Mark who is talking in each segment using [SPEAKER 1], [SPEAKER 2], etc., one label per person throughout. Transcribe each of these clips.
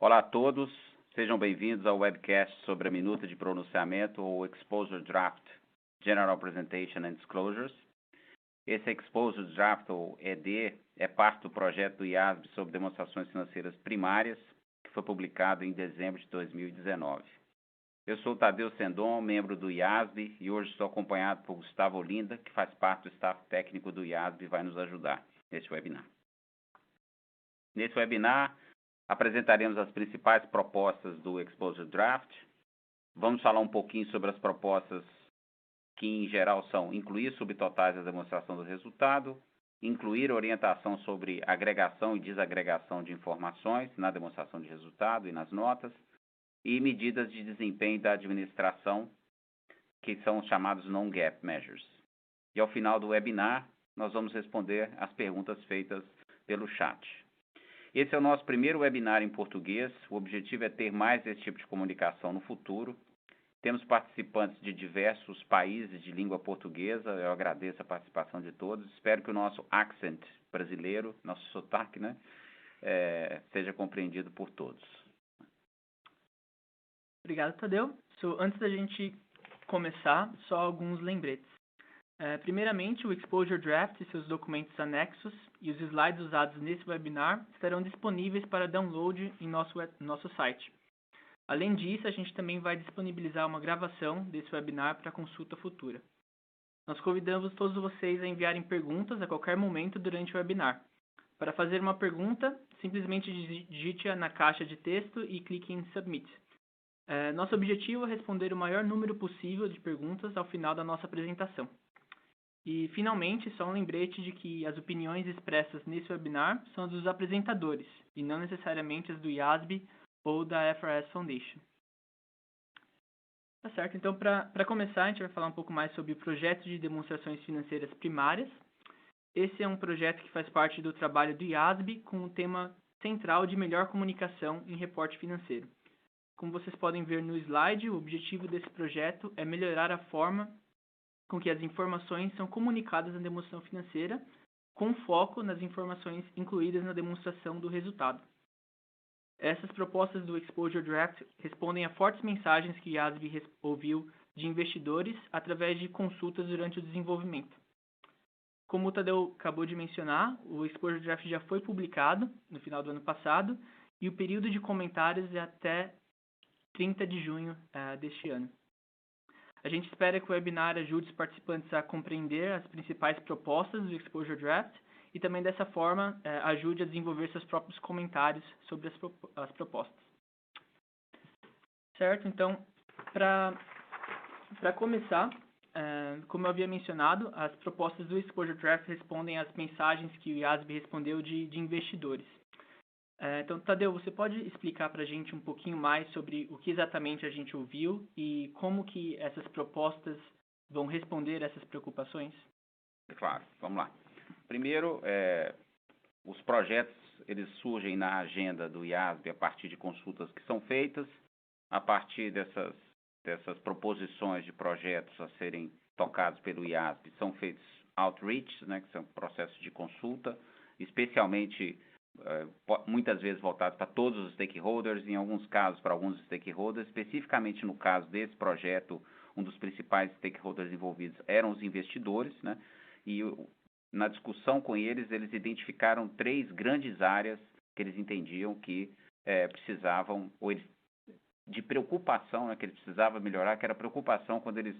[SPEAKER 1] Olá a todos, sejam bem-vindos ao webcast sobre a minuta de pronunciamento ou Exposure Draft General Presentation and Disclosures. Esse Exposure Draft ou ED é parte do projeto do IASB sobre demonstrações financeiras primárias, que foi publicado em dezembro de 2019. Eu sou Tadeu Sendon, membro do IASB, e hoje estou acompanhado por Gustavo Olinda, que faz parte do staff técnico do IASB e vai nos ajudar neste webinar. Nesse webinar, apresentaremos as principais propostas do Exposure Draft. Vamos falar um pouquinho sobre as propostas que, em geral, são incluir subtotais da demonstração do resultado, incluir orientação sobre agregação e desagregação de informações na demonstração de resultado e nas notas, e medidas de desempenho da administração, que são chamados non-GAAP measures. E, ao final do webinar, nós vamos responder as perguntas feitas pelo chat. Esse é o nosso primeiro webinar em português. O objetivo é ter mais esse tipo de comunicação no futuro. Temos participantes de diversos países de língua portuguesa. Eu agradeço a participação de todos. Espero que o nosso accent brasileiro, nosso sotaque, seja compreendido por todos.
[SPEAKER 2] Obrigado, Tadeu. Antes da gente começar, só alguns lembretes. Primeiramente, o Exposure Draft e seus documentos anexos e os slides usados nesse webinar estarão disponíveis para download em nosso site. Além disso, a gente também vai disponibilizar uma gravação desse webinar para consulta futura. Nós convidamos todos vocês a enviarem perguntas a qualquer momento durante o webinar. Para fazer uma pergunta, simplesmente digite-a na caixa de texto e clique em Submit. Nosso objetivo é responder o maior número possível de perguntas ao final da nossa apresentação. E, finalmente, só um lembrete de que as opiniões expressas nesse webinar são dos apresentadores, e não necessariamente as do IASB ou da FRS Foundation. Tá certo, então, para começar, a gente vai falar um pouco mais sobre o projeto de demonstrações financeiras primárias. Esse é um projeto que faz parte do trabalho do IASB, com o tema central de melhor comunicação em reporte financeiro. Como vocês podem ver no slide, o objetivo desse projeto é melhorar a forma com que as informações são comunicadas na demonstração financeira, com foco nas informações incluídas na demonstração do resultado. Essas propostas do Exposure Draft respondem a fortes mensagens que o IASB ouviu de investidores através de consultas durante o desenvolvimento. Como o Tadeu acabou de mencionar, o Exposure Draft já foi publicado no final do ano passado e o período de comentários é até 30 de junho deste ano. A gente espera que o webinar ajude os participantes a compreender as principais propostas do Exposure Draft e também, dessa forma, ajude a desenvolver seus próprios comentários sobre as propostas. Certo? Então, para começar, como eu havia mencionado, as propostas do Exposure Draft respondem às mensagens que o IASB respondeu de investidores. Então, Tadeu, você pode explicar para a gente um pouquinho mais sobre o que exatamente a gente ouviu e como que essas propostas vão responder a essas preocupações?
[SPEAKER 1] Claro, vamos lá. Primeiro, os projetos eles surgem na agenda do IASB a partir de consultas que são feitas, a partir dessas proposições de projetos a serem tocados pelo IASB, são feitos outreach, que são processos de consulta, especialmente muitas vezes voltados para todos os stakeholders, em alguns casos para alguns stakeholders. Especificamente no caso desse projeto, um dos principais stakeholders envolvidos eram os investidores, e na discussão com eles identificaram 3 grandes áreas que eles entendiam que precisavam, ou de preocupação, que eles precisavam melhorar, que era preocupação quando eles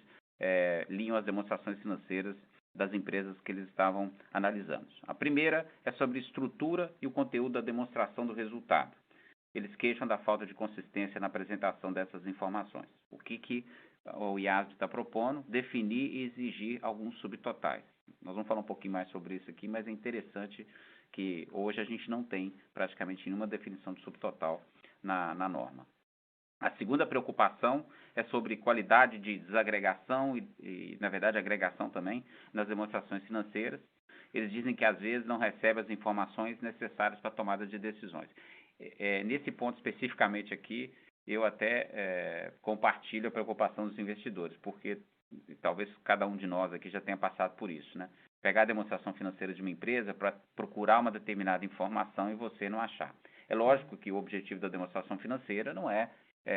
[SPEAKER 1] liam as demonstrações financeiras das empresas que eles estavam analisando. A primeira é sobre estrutura e o conteúdo da demonstração do resultado. Eles queixam da falta de consistência na apresentação dessas informações. O que o IASB está propondo? Definir e exigir alguns subtotais. Nós vamos falar um pouquinho mais sobre isso aqui, mas é interessante que hoje a gente não tem praticamente nenhuma definição de subtotal na norma. A segunda preocupação é sobre qualidade de desagregação e, na verdade, agregação também nas demonstrações financeiras. Eles dizem que, às vezes, não recebem as informações necessárias para a tomada de decisões. Nesse ponto, especificamente aqui, eu até compartilho a preocupação dos investidores, porque talvez cada um de nós aqui já tenha passado por isso, Pegar a demonstração financeira de uma empresa para procurar uma determinada informação e você não achar. É lógico que o objetivo da demonstração financeira não é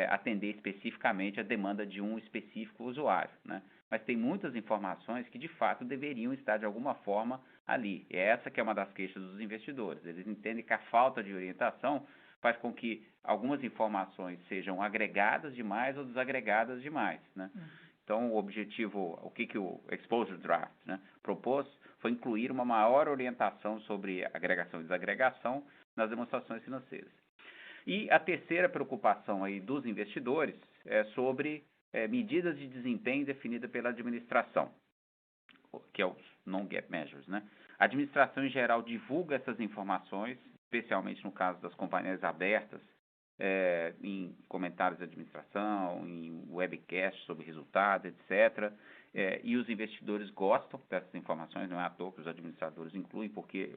[SPEAKER 1] atender especificamente a demanda de um específico usuário, né? Mas tem muitas informações que, de fato, deveriam estar, de alguma forma, ali. E essa que é uma das queixas dos investidores. Eles entendem que a falta de orientação faz com que algumas informações sejam agregadas demais ou desagregadas demais, né? Então, o objetivo, o que o Exposure Draft, né, propôs foi incluir uma maior orientação sobre agregação e desagregação nas demonstrações financeiras. E a terceira preocupação aí dos investidores é sobre medidas de desempenho definidas pela administração, que é os non-GAAP measures, né? A administração, em geral, divulga essas informações, especialmente no caso das companhias abertas, em comentários de administração, em webcasts sobre resultados, etc. E os investidores gostam dessas informações, não é à toa que os administradores incluem, porque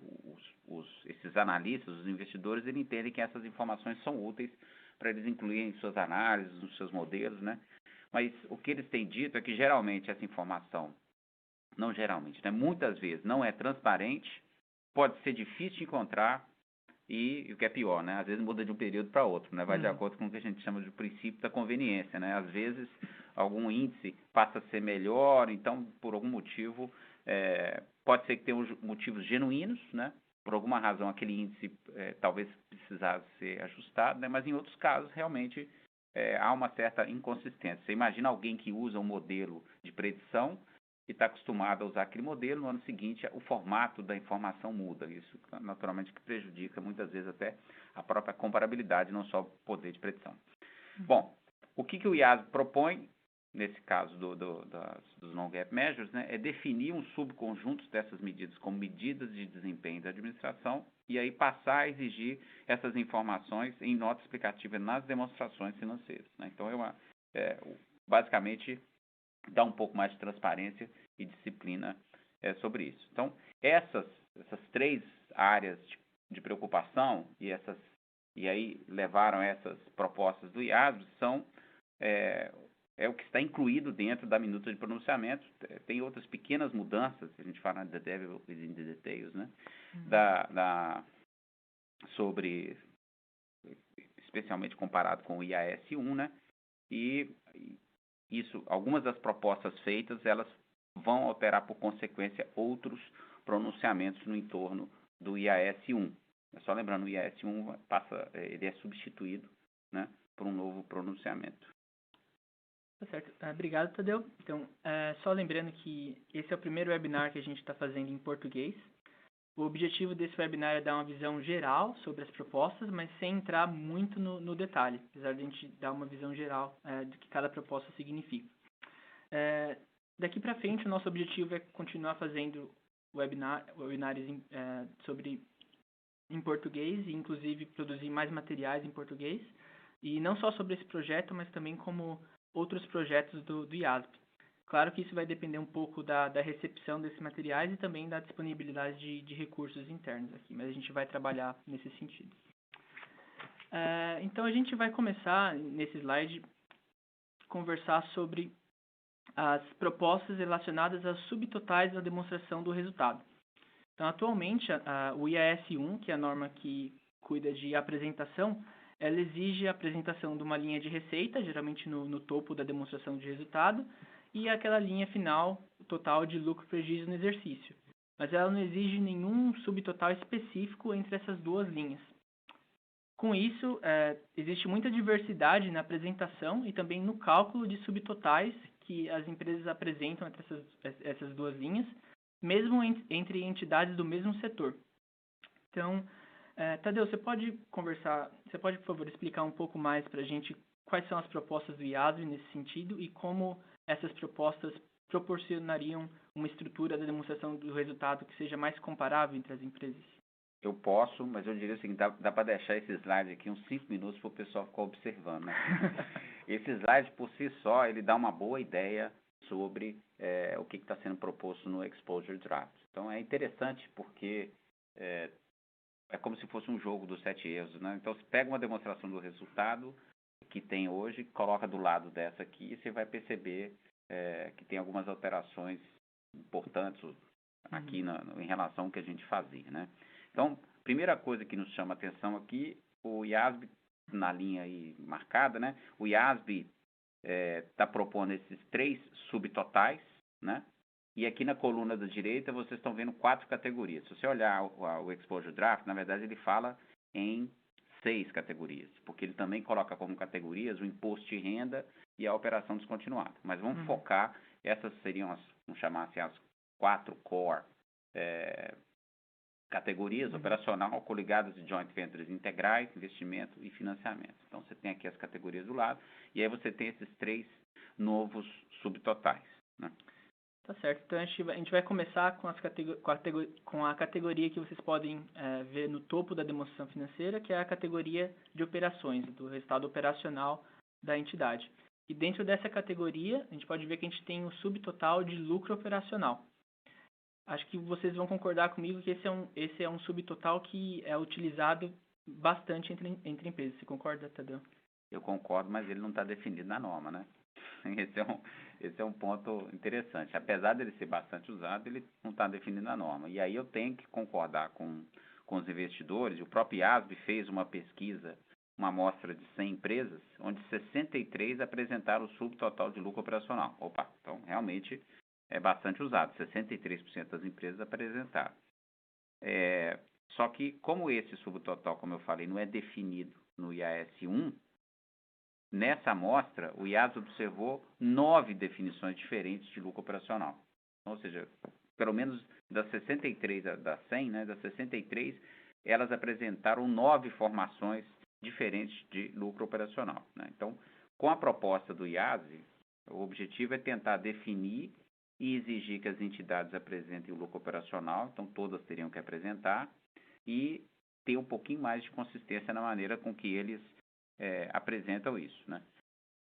[SPEAKER 1] esses analistas, os investidores, eles entendem que essas informações são úteis para eles incluírem em suas análises, nos seus modelos, né? Mas o que eles têm dito é que geralmente essa informação, não geralmente, né, muitas vezes não é transparente, pode ser difícil de encontrar e o que é pior, né, às vezes muda de um período para outro, né, vai de acordo com o que a gente chama de princípio da conveniência, né, às vezes algum índice passa a ser melhor, então por algum motivo, pode ser que tenha motivos genuínos, né, por alguma razão aquele índice talvez precisasse ser ajustado, né, mas em outros casos realmente há uma certa inconsistência. Você imagina alguém que usa um modelo de predição e está acostumado a usar aquele modelo, no ano seguinte o formato da informação muda. Isso, naturalmente, que prejudica muitas vezes até a própria comparabilidade, não só o poder de predição. Bom, o que o IASB propõe, nesse caso dos non-GAAP measures, né, é definir um subconjunto dessas medidas como medidas de desempenho da administração e aí passar a exigir essas informações em nota explicativa nas demonstrações financeiras, né? Então, basicamente, dá um pouco mais de transparência e disciplina sobre isso. Então, essas três áreas de preocupação e aí levaram essas propostas do IASB são o que está incluído dentro da minuta de pronunciamento. Tem outras pequenas mudanças, a gente fala the devil is in the details, né? Sobre, especialmente comparado com o IAS 1, né? E isso, algumas das propostas feitas, elas vão alterar por consequência outros pronunciamentos no entorno do IAS 1. Só lembrando, o IAS 1 ele é substituído, né, por um novo pronunciamento.
[SPEAKER 2] Tá certo. Obrigado, Tadeu. Então, só lembrando que esse é o primeiro webinar que a gente está fazendo em português. O objetivo desse webinar é dar uma visão geral sobre as propostas, mas sem entrar muito no detalhe, apesar de a gente dar uma visão geral do que cada proposta significa. Daqui para frente, o nosso objetivo é continuar fazendo webinários em português e, inclusive, produzir mais materiais em português. E não só sobre esse projeto, mas também como outros projetos do IASB. Claro que isso vai depender um pouco da recepção desses materiais e também da disponibilidade de recursos internos aqui, mas a gente vai trabalhar nesse sentido. Então, a gente vai começar, nesse slide, conversar sobre as propostas relacionadas às subtotais da demonstração do resultado. Então, atualmente, o IAS 1, que é a norma que cuida de apresentação, ela exige a apresentação de uma linha de receita, geralmente no topo da demonstração de resultado, e aquela linha final, total de lucro e prejuízo no exercício. Mas ela não exige nenhum subtotal específico entre essas duas linhas. Com isso, existe muita diversidade na apresentação e também no cálculo de subtotais que as empresas apresentam entre essas duas linhas, mesmo entre entidades do mesmo setor. Então, Tadeu, você pode, por favor, explicar um pouco mais para a gente quais são as propostas do IASB nesse sentido e como essas propostas proporcionariam uma estrutura da demonstração do resultado que seja mais comparável entre as empresas?
[SPEAKER 1] Eu posso, mas eu diria o seguinte, dá para deixar esse slide aqui uns 5 minutos para o pessoal ficar observando, né? Esse slide, por si só, ele dá uma boa ideia sobre o que está sendo proposto no Exposure Draft. Então, é interessante porque é como se fosse um jogo dos 7 erros, né? Então, você pega uma demonstração do resultado que tem hoje, coloca do lado dessa aqui e você vai perceber que tem algumas alterações importantes aqui em relação ao que a gente fazia, né? Então, primeira coisa que nos chama a atenção aqui, o IASB, na linha aí marcada, né? O IASB está propondo esses 3 subtotais, né? E aqui na coluna da direita vocês estão vendo 4 categorias. Se você olhar o Exposure Draft, na verdade ele fala em 6 categorias, porque ele também coloca como categorias o imposto de renda e a operação descontinuada. Mas vamos focar, essas seriam, vamos chamar assim, as 4 core categorias: operacional, coligadas e joint ventures integrais, investimento e financiamento. Então você tem aqui as categorias do lado, e aí você tem esses 3 novos subtotais, né?
[SPEAKER 2] Tá certo. Então, a gente vai começar com a categoria que vocês podem ver no topo da demonstração financeira, que é a categoria de operações, do resultado operacional da entidade. E dentro dessa categoria, a gente pode ver que a gente tem um subtotal de lucro operacional. Acho que vocês vão concordar comigo que esse é um subtotal que é utilizado bastante entre empresas. Você concorda, Tadeu?
[SPEAKER 1] Eu concordo, mas ele não está definido na norma, né? Esse é um ponto interessante. Apesar dele ser bastante usado, ele não está definido na norma. E aí eu tenho que concordar com os investidores. O próprio IASB fez uma pesquisa, uma amostra de 100 empresas, onde 63 apresentaram o subtotal de lucro operacional. Opa, então realmente é bastante usado. 63% das empresas apresentaram. Só que como esse subtotal, como eu falei, não é definido no IAS 1, nessa amostra, o IASB observou 9 definições diferentes de lucro operacional. Ou seja, pelo menos das 63, das 100, né, das 63, elas apresentaram 9 formações diferentes de lucro operacional, né? Então, com a proposta do IASB, o objetivo é tentar definir e exigir que as entidades apresentem o lucro operacional, então todas teriam que apresentar, e ter um pouquinho mais de consistência na maneira com que eles apresentam isso, né?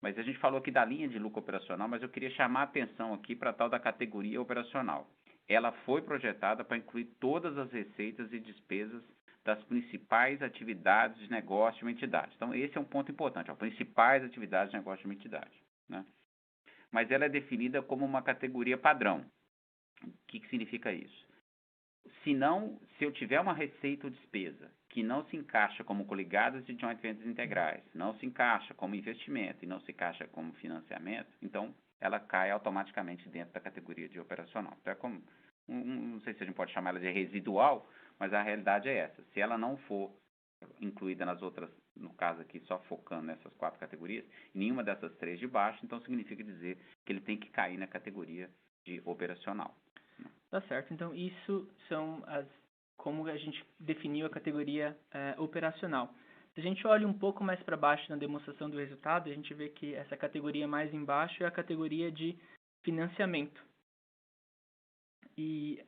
[SPEAKER 1] Mas a gente falou aqui da linha de lucro operacional, mas eu queria chamar a atenção aqui para a tal da categoria operacional. Ela foi projetada para incluir todas as receitas e despesas das principais atividades de negócio de uma entidade. Então, esse é um ponto importante, principais atividades de negócio de uma entidade, né? Mas ela é definida como uma categoria padrão. O que significa isso? Se eu tiver uma receita ou despesa que não se encaixa como coligadas de joint ventures integrais, não se encaixa como investimento e não se encaixa como financiamento, então ela cai automaticamente dentro da categoria de operacional. Então é como, não sei se a gente pode chamar ela de residual, mas a realidade é essa. Se ela não for incluída nas outras, no caso aqui só focando nessas 4 categorias, nenhuma dessas 3 de baixo, então significa dizer que ele tem que cair na categoria de operacional.
[SPEAKER 2] Tá certo. Então, isso são como a gente definiu a categoria operacional. Se a gente olha um pouco mais para baixo na demonstração do resultado, a gente vê que essa categoria mais embaixo é a categoria de financiamento. E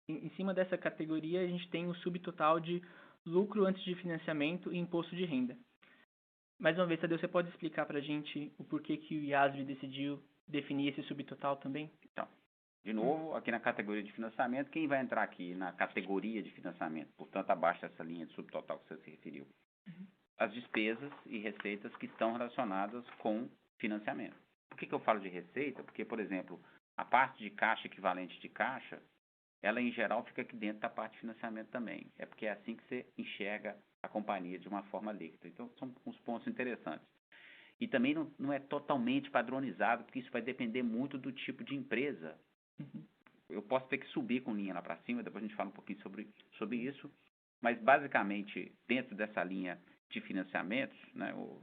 [SPEAKER 2] em cima dessa categoria, a gente tem o subtotal de lucro antes de financiamento e imposto de renda. Mais uma vez, Tadeu, você pode explicar para a gente o porquê que o IASB decidiu definir esse subtotal também?
[SPEAKER 1] Então, de novo, aqui na categoria de financiamento, quem vai entrar aqui na categoria de financiamento, portanto, abaixo dessa linha de subtotal que você se referiu? As despesas e receitas que estão relacionadas com financiamento. Por que eu falo de receita? Porque, por exemplo, a parte de caixa equivalente de caixa, ela em geral fica aqui dentro da parte de financiamento também. É porque é assim que você enxerga a companhia de uma forma líquida. Então, são uns pontos interessantes. E também não é totalmente padronizado, porque isso vai depender muito do tipo de empresa. Eu posso ter que subir com linha lá para cima, depois a gente fala um pouquinho sobre isso, mas basicamente, dentro dessa linha de financiamentos, né, o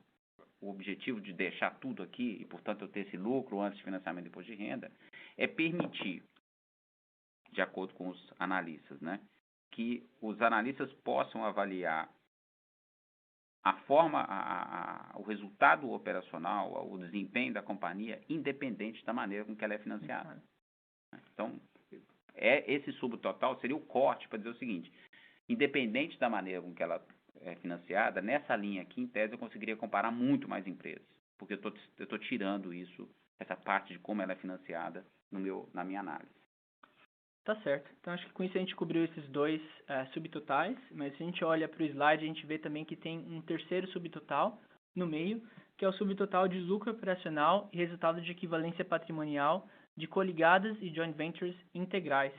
[SPEAKER 1] objetivo de deixar tudo aqui, e portanto eu ter esse lucro antes de financiamento e depois de renda, é permitir, de acordo com os analistas, né, que os analistas possam avaliar a forma, o resultado operacional, o desempenho da companhia, independente da maneira com que ela é financiada. Então, esse subtotal seria o corte para dizer o seguinte: independente da maneira com que ela é financiada, nessa linha aqui, em tese, eu conseguiria comparar muito mais empresas, porque eu estou tirando isso, essa parte de como ela é financiada na minha análise.
[SPEAKER 2] Tá certo. Então, acho que com isso a gente cobriu esses 2 subtotais, mas se a gente olha para o slide, a gente vê também que tem um terceiro subtotal no meio, que é o subtotal de lucro operacional e resultado de equivalência patrimonial de coligadas e joint ventures integrais.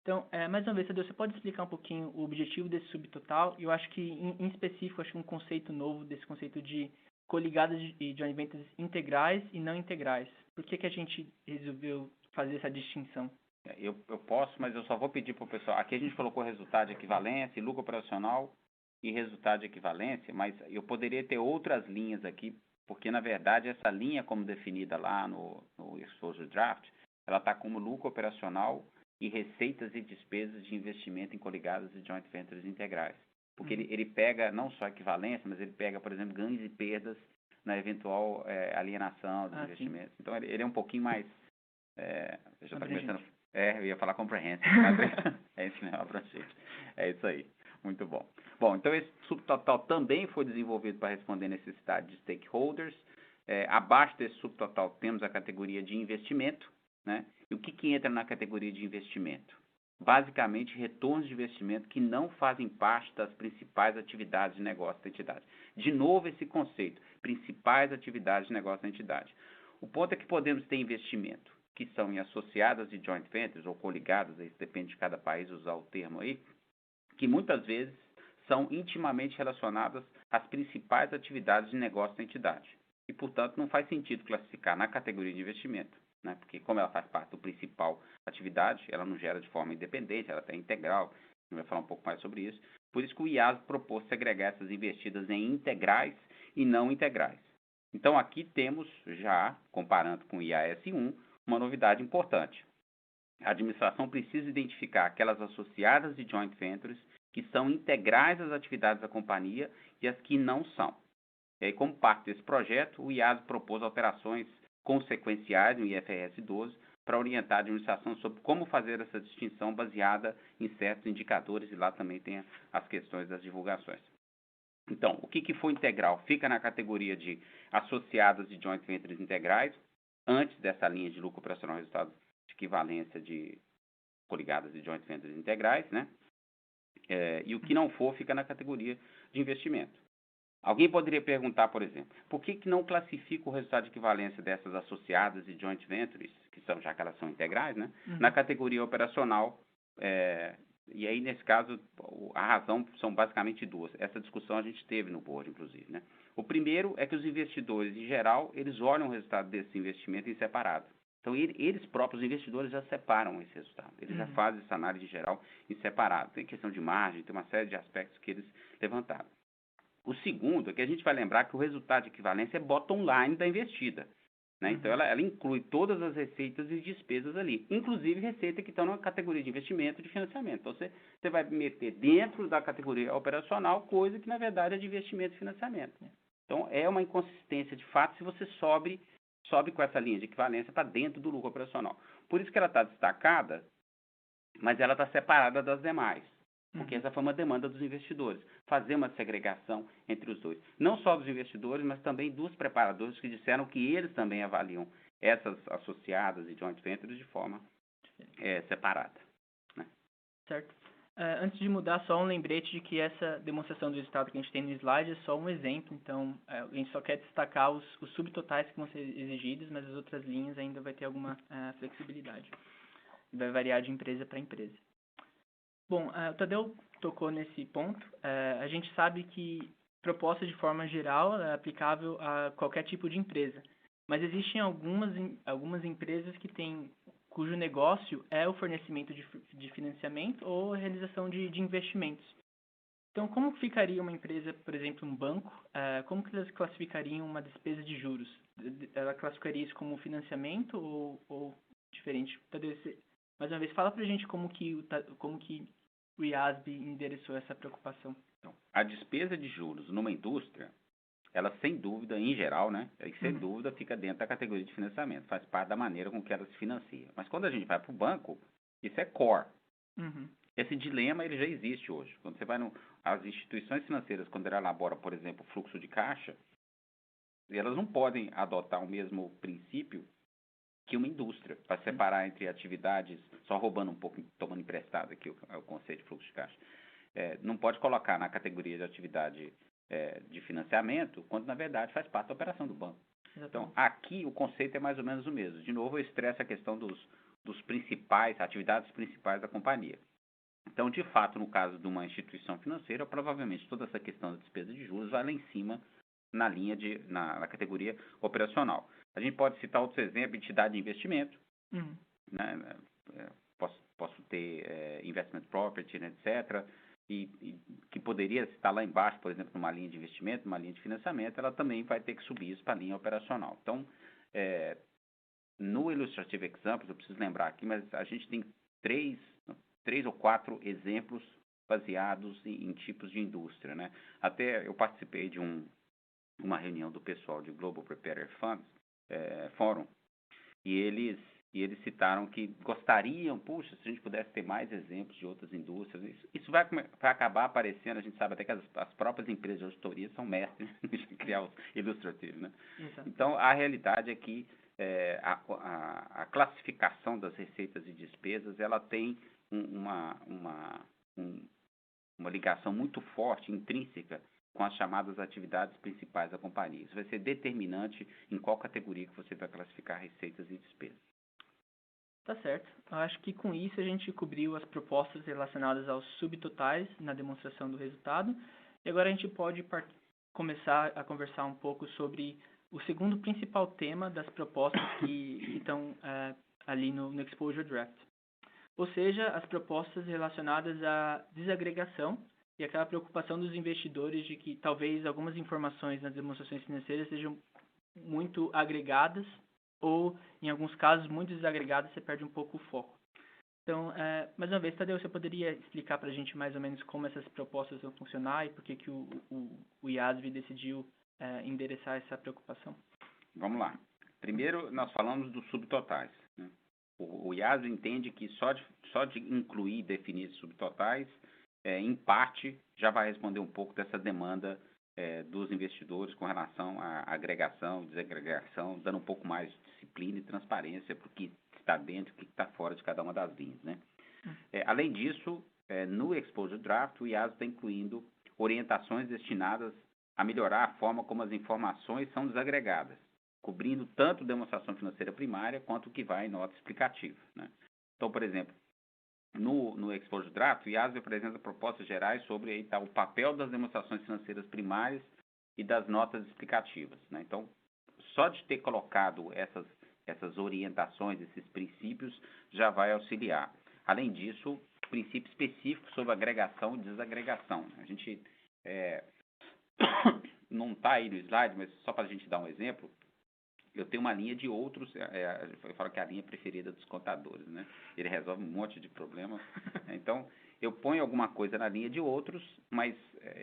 [SPEAKER 2] Então, mais uma vez, Tadeu, você pode explicar um pouquinho o objetivo desse subtotal? Eu acho que, em específico, acho que um conceito novo desse conceito de coligadas e joint ventures integrais e não integrais. Por que a gente resolveu fazer essa distinção?
[SPEAKER 1] Eu posso, mas eu só vou pedir para o pessoal. Aqui a gente colocou resultado de equivalência, lucro operacional e resultado de equivalência, mas eu poderia ter outras linhas aqui, porque, na verdade, essa linha, como definida lá no Exposure Draft, ela está como lucro operacional e receitas e despesas de investimento em coligadas e joint ventures integrais. Porque ele pega não só equivalência, mas ele pega, por exemplo, ganhos e perdas na eventual alienação dos investimentos. Sim. Então, ele é um pouquinho mais... você já está começando... eu ia falar comprehensive, mas é isso mesmo, abrangente. É isso aí. Muito bom. Bom, então esse subtotal também foi desenvolvido para responder a necessidade de stakeholders. Abaixo desse subtotal temos a categoria de investimento, né? E o que entra na categoria de investimento? Basicamente, retornos de investimento que não fazem parte das principais atividades de negócio da entidade. De novo, esse conceito, principais atividades de negócio da entidade. O ponto é que podemos ter investimento que são em associadas de joint ventures ou coligadas, isso depende de cada país usar o termo aí, que muitas vezes são intimamente relacionadas às principais atividades de negócio da entidade. E, portanto, não faz sentido classificar na categoria de investimento, né? Porque como ela faz parte do principal atividade, ela não gera de forma independente, ela é integral, a gente vai falar um pouco mais sobre isso. Por isso que o IAS propôs segregar essas investidas em integrais e não integrais. Então, aqui temos já, comparando com o IAS 1, uma novidade importante. A administração precisa identificar aquelas associadas de joint ventures que são integrais às atividades da companhia e as que não são. E aí, como parte desse projeto, o IAS propôs alterações consequenciais no IFRS 12 para orientar a administração sobre como fazer essa distinção baseada em certos indicadores, e lá também tem as questões das divulgações. Então, o que foi integral? Fica na categoria de associadas de joint ventures integrais, antes dessa linha de lucro operacional resultado de equivalência de coligadas de joint ventures integrais, né? E o que não for fica na categoria de investimento. Alguém poderia perguntar, por exemplo, por que não classifica o resultado de equivalência dessas associadas e joint ventures, que são, já que elas são integrais, né, na categoria operacional? E aí, nesse caso, a razão são basicamente duas. Essa discussão a gente teve no board, inclusive, né? O primeiro é que os investidores, em geral, eles olham o resultado desse investimento em separado. Então, eles próprios, os investidores, já separam esse resultado. Eles já fazem essa análise geral em separado. Tem questão de margem, tem uma série de aspectos que eles levantaram. O segundo é que a gente vai lembrar que o resultado de equivalência é bottom line da investida, né? Então, ela inclui todas as receitas e despesas ali, inclusive receita que estão na categoria de investimento e de financiamento. Então, você vai meter dentro da categoria operacional coisa que, na verdade, é de investimento e financiamento, né? Então, é uma inconsistência de fato se você sobe com essa linha de equivalência para dentro do lucro operacional. Por isso que ela está destacada, mas ela está separada das demais. Porque essa foi uma demanda dos investidores, fazer uma segregação entre os dois. Não só dos investidores, mas também dos preparadores que disseram que eles também avaliam essas associadas e joint ventures de forma separada, né?
[SPEAKER 2] Certo. Antes de mudar, só um lembrete de que essa demonstração do resultado que a gente tem no slide é só um exemplo. Então, a gente só quer destacar os subtotais que vão ser exigidos, mas as outras linhas ainda vai ter alguma flexibilidade. Vai variar de empresa para empresa. Bom, o Tadeu tocou nesse ponto. A gente sabe que proposta de forma geral é aplicável a qualquer tipo de empresa, mas existem algumas empresas cujo negócio é o fornecimento de financiamento ou a realização de investimentos. Então, como ficaria uma empresa, por exemplo, um banco, como que elas classificariam uma despesa de juros? Ela classificaria isso como financiamento ou diferente? Tadeu, mais uma vez, fala pra gente como que o IASB endereçou essa preocupação.
[SPEAKER 1] Então, a despesa de juros numa indústria, ela sem dúvida, em geral, né, sem dúvida fica dentro da categoria de financiamento, faz parte da maneira com que ela se financia. Mas quando a gente vai para o banco, isso é core. Esse dilema ele já existe hoje. Quando você vai as instituições financeiras, quando ela elabora, por exemplo, fluxo de caixa, elas não podem adotar o mesmo princípio que uma indústria, para separar entre atividades, só roubando um pouco, tomando emprestado aqui o conceito de fluxo de caixa, não pode colocar na categoria de atividade de financiamento, quando na verdade faz parte da operação do banco. Exatamente. Então, aqui o conceito é mais ou menos o mesmo. De novo, eu estresso a questão dos dos principais, atividades principais da companhia. Então, de fato, no caso de uma instituição financeira, provavelmente toda essa questão da despesa de juros vai lá em cima na linha na categoria operacional. A gente pode citar outros exemplos, entidade de investimento, né? Posso ter investment property, né, etc., e que poderia estar lá embaixo, por exemplo, numa linha de investimento, numa linha de financiamento, ela também vai ter que subir isso para a linha operacional. Então, no Illustrative Examples, eu preciso lembrar aqui, mas a gente tem três ou quatro exemplos baseados em tipos de indústria, né? Até eu participei de uma reunião do pessoal de Global Preparer Funds, Forum, e eles citaram que gostariam, puxa, se a gente pudesse ter mais exemplos de outras indústrias. Isso vai acabar aparecendo, a gente sabe até que as próprias empresas de auditoria são mestres em criar os ilustrativos, né?
[SPEAKER 2] Exato.
[SPEAKER 1] Então, a realidade é que a classificação das receitas e despesas, ela tem uma ligação muito forte, intrínseca, com as chamadas atividades principais da companhia. Isso vai ser determinante em qual categoria que você vai classificar receitas e despesas.
[SPEAKER 2] Tá certo. Eu acho que com isso a gente cobriu as propostas relacionadas aos subtotais na demonstração do resultado. E agora a gente pode começar a conversar um pouco sobre o segundo principal tema das propostas que estão ali no Exposure Draft. Ou seja, as propostas relacionadas à desagregação e aquela preocupação dos investidores de que talvez algumas informações nas demonstrações financeiras sejam muito agregadas ou, em alguns casos, muito desagregadas, você perde um pouco o foco. Então, mais uma vez, Tadeu, você poderia explicar para a gente mais ou menos como essas propostas vão funcionar e por que o IASB decidiu endereçar essa preocupação?
[SPEAKER 1] Vamos lá. Primeiro, nós falamos dos subtotais, né? O IASB entende que só de incluir e definir subtotais, em parte, já vai responder um pouco dessa demanda dos investidores com relação à agregação, desagregação, dando um pouco mais de disciplina e transparência para o que está dentro e o que está fora de cada uma das linhas, né? Além disso, no Exposure Draft, o IASB está incluindo orientações destinadas a melhorar a forma como as informações são desagregadas, cobrindo tanto demonstração financeira primária quanto o que vai em nota explicativa, né? Então, por exemplo, no Exposure Draft, o IASB apresenta propostas gerais sobre aí, o papel das demonstrações financeiras primárias e das notas explicativas, né? Então, só de ter colocado essas orientações, esses princípios, já vai auxiliar. Além disso, princípio específico sobre agregação e desagregação. A gente não está aí no slide, mas só para a gente dar um exemplo, eu tenho uma linha de outros, eu falo que é a linha preferida dos contadores, né? Ele resolve um monte de problemas. Então, eu ponho alguma coisa na linha de outros, mas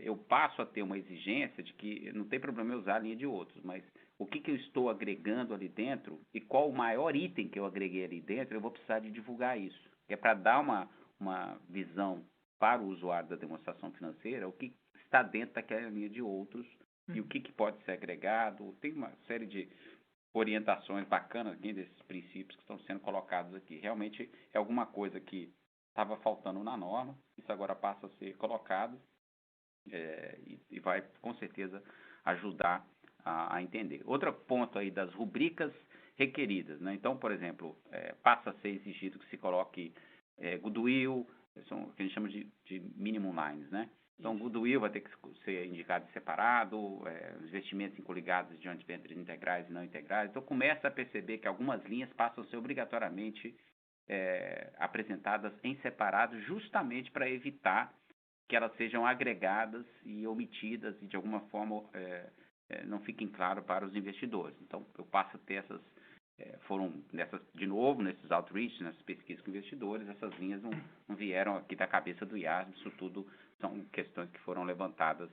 [SPEAKER 1] eu passo a ter uma exigência de que não tem problema eu usar a linha de outros, mas o que eu estou agregando ali dentro e qual o maior item que eu agreguei ali dentro, eu vou precisar de divulgar isso. Que é para dar uma visão para o usuário da demonstração financeira, o que está dentro daquela linha de outros e o que pode ser agregado. Tem uma série de orientações bacanas aqui desses princípios que estão sendo colocados aqui. Realmente é alguma coisa que estava faltando na norma, isso agora passa a ser colocado e vai, com certeza, ajudar a entender. Outro ponto aí das rubricas requeridas, né? Então, por exemplo, passa a ser exigido que se coloque goodwill, são o que a gente chama de minimum lines, né? Então, goodwill vai ter que ser indicado separado, investimentos em coligados de joint ventures integrais e não integrais. Então, começa a perceber que algumas linhas passam a ser obrigatoriamente apresentadas em separado, justamente para evitar que elas sejam agregadas e omitidas e, de alguma forma, não fiquem claro para os investidores. Então, eu passo a ter de novo, nesses outreach, nessas pesquisas com investidores, essas linhas não vieram aqui da cabeça do IASB, isso tudo são questões que foram levantadas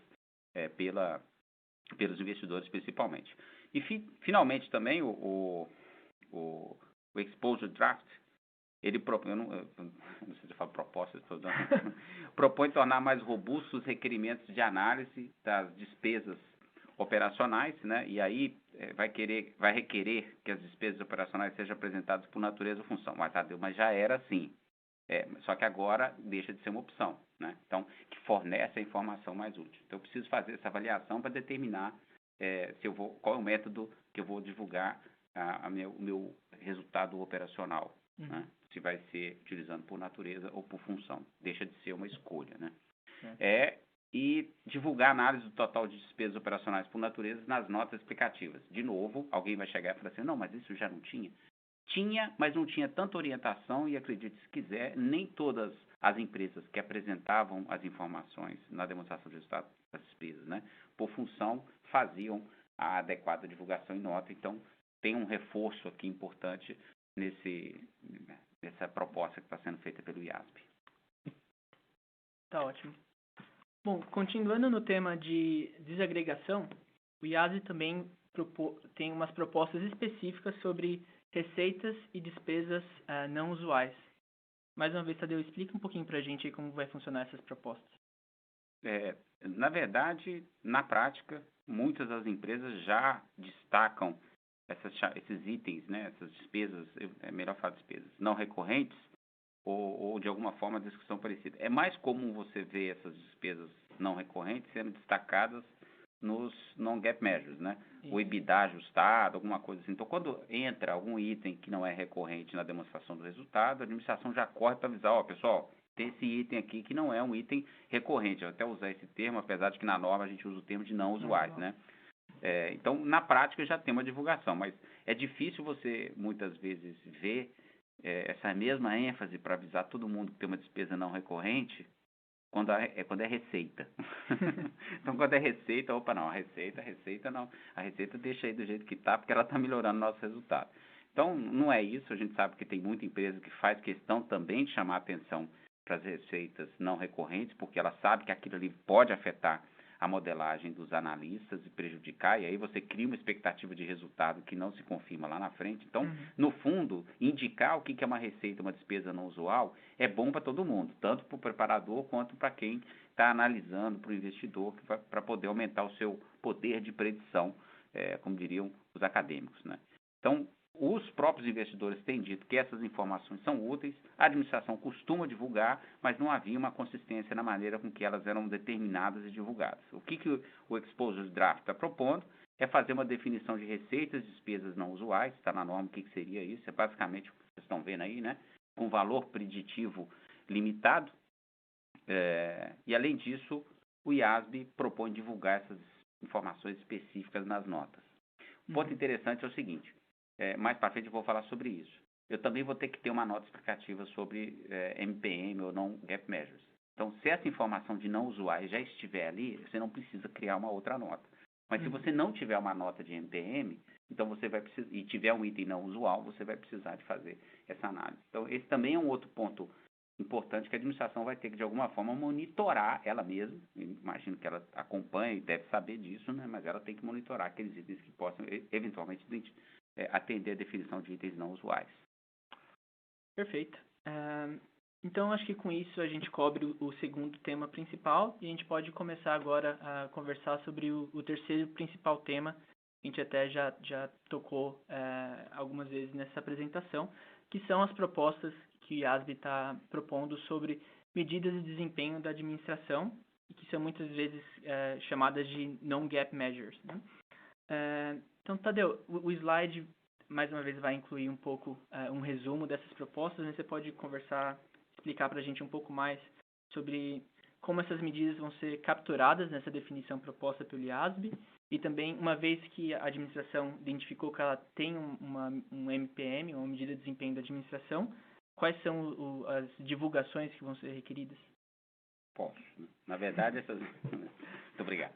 [SPEAKER 1] pelos investidores principalmente. E, finalmente, também, o Exposure Draft, ele propõe, eu não sei se eu falo proposta, propõe tornar mais robustos os requerimentos de análise das despesas operacionais, né? E aí vai requerer que as despesas operacionais sejam apresentadas por natureza ou função. Mas já era assim. Só que agora deixa de ser uma opção, né? Então, que fornece a informação mais útil. Então, eu preciso fazer essa avaliação para determinar qual é o método que eu vou divulgar o meu resultado operacional, né? se vai ser utilizando por natureza ou por função. Deixa de ser uma escolha, né?
[SPEAKER 2] É.
[SPEAKER 1] E divulgar a análise do total de despesas operacionais por natureza nas notas explicativas. De novo, alguém vai chegar e falar assim, não, mas isso já não tinha? Tinha, mas não tinha tanta orientação e, acredite se quiser, nem todas as empresas que apresentavam as informações na demonstração de resultado das despesas, né, por função, faziam a adequada divulgação em nota. Então, tem um reforço aqui importante nessa proposta que está sendo feita pelo IASB.
[SPEAKER 2] Tá ótimo. Bom, continuando no tema de desagregação, o IASB também tem umas propostas específicas sobre receitas e despesas não usuais. Mais uma vez, Tadeu, explica um pouquinho para a gente aí como vai funcionar essas propostas.
[SPEAKER 1] Na verdade, na prática, muitas das empresas já destacam esses itens, né, essas despesas, é melhor falar despesas, não recorrentes, ou de alguma forma a descrição parecida. É mais comum você ver essas despesas não recorrentes sendo destacadas nos non-GAAP measures, né?
[SPEAKER 2] Isso.
[SPEAKER 1] O EBITDA ajustado, alguma coisa assim. Então, quando entra algum item que não é recorrente na demonstração do resultado, a administração já corre para avisar, pessoal, tem esse item aqui que não é um item recorrente. Eu até usar esse termo, apesar de que na norma a gente usa o termo de não usuais, né? Então, na prática já tem uma divulgação, mas é difícil você, muitas vezes, ver essa mesma ênfase para avisar todo mundo que tem uma despesa não recorrente quando é receita. Então, quando é receita, não, a receita não. A receita deixa aí do jeito que está, porque ela está melhorando o nosso resultado. Então, não é isso. A gente sabe que tem muita empresa que faz questão também de chamar atenção para as receitas não recorrentes, porque ela sabe que aquilo ali pode afetar a modelagem dos analistas e prejudicar, e aí você cria uma expectativa de resultado que não se confirma lá na frente. Então, no fundo, indicar o que é uma receita, uma despesa não usual, é bom para todo mundo, tanto para o preparador quanto para quem está analisando, para o investidor, para poder aumentar o seu poder de predição, como diriam os acadêmicos, né? Então, os próprios investidores têm dito que essas informações são úteis, a administração costuma divulgar, mas não havia uma consistência na maneira com que elas eram determinadas e divulgadas. O que o Exposure Draft está propondo é fazer uma definição de receitas e despesas não usuais, está na norma o que seria isso, é basicamente o que vocês estão vendo aí, né? Com valor preditivo limitado, e além disso, o IASB propõe divulgar essas informações específicas nas notas. O ponto interessante é o seguinte, mais para frente eu vou falar sobre isso. Eu também vou ter que ter uma nota explicativa sobre MPM ou não GAAP measures. Então, se essa informação de não usuais já estiver ali, você não precisa criar uma outra nota. Mas se você não tiver uma nota de MPM, então você vai precisar, e tiver um item não usual, você vai precisar de fazer essa análise. Então, esse também é um outro ponto importante que a administração vai ter que, de alguma forma, monitorar ela mesma. Eu imagino que ela acompanha e deve saber disso, né? Mas ela tem que monitorar aqueles itens que possam, eventualmente, atender a definição de itens não usuais.
[SPEAKER 2] Perfeito. Então, acho que com isso a gente cobre o segundo tema principal e a gente pode começar agora a conversar sobre o terceiro principal tema. A gente até já tocou algumas vezes nessa apresentação, que são as propostas que o IASB está propondo sobre medidas de desempenho da administração, e que são muitas vezes chamadas de non-GAAP measures, né? Então, Tadeu, o slide, mais uma vez, vai incluir um pouco um resumo dessas propostas, né? Você pode explicar para a gente um pouco mais sobre como essas medidas vão ser capturadas nessa definição proposta pelo IASB, e também, uma vez que a administração identificou que ela tem um MPM, uma medida de desempenho da administração, quais são as divulgações que vão ser requeridas?
[SPEAKER 1] Posso. Na verdade, Muito obrigado.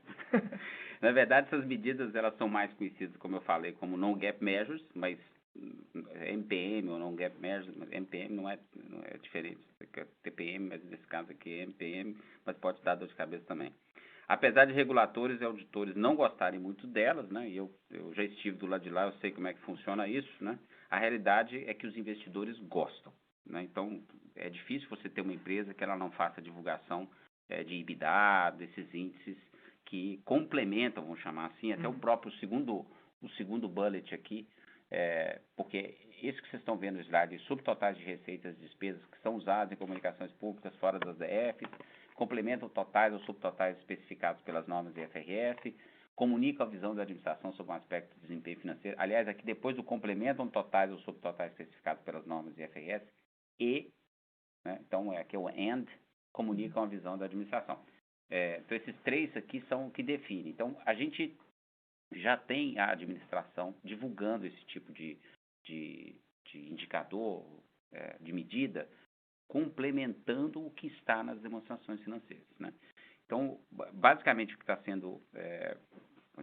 [SPEAKER 1] Na verdade, essas medidas, elas são mais conhecidas, como eu falei, como non-GAAP measures, mas MPM ou non-GAAP measures, MPM não é diferente. TPM, mas nesse caso aqui é MPM, mas pode dar dor de cabeça também. Apesar de reguladores e auditores não gostarem muito delas, né, e eu já estive do lado de lá, eu sei como é que funciona isso, né, a realidade é que os investidores gostam, né? Então, é difícil você ter uma empresa que ela não faça divulgação de EBITDA, desses índices que complementam, vamos chamar assim, até o próprio segundo bullet aqui, porque isso que vocês estão vendo no slide, subtotais de receitas e despesas que são usados em comunicações públicas fora das DFs, complementam totais ou subtotais especificados pelas normas IFRS, comunicam a visão da administração sobre um aspecto de desempenho financeiro. Aliás, aqui depois do complementam totais ou subtotais especificados pelas normas IFRS, e, né? Então, aqui é o and, comunicam a visão da administração. Então, esses três aqui são o que definem. Então, a gente já tem a administração divulgando esse tipo de indicador, de medida, complementando o que está nas demonstrações financeiras, né? Então, basicamente, o que está sendo,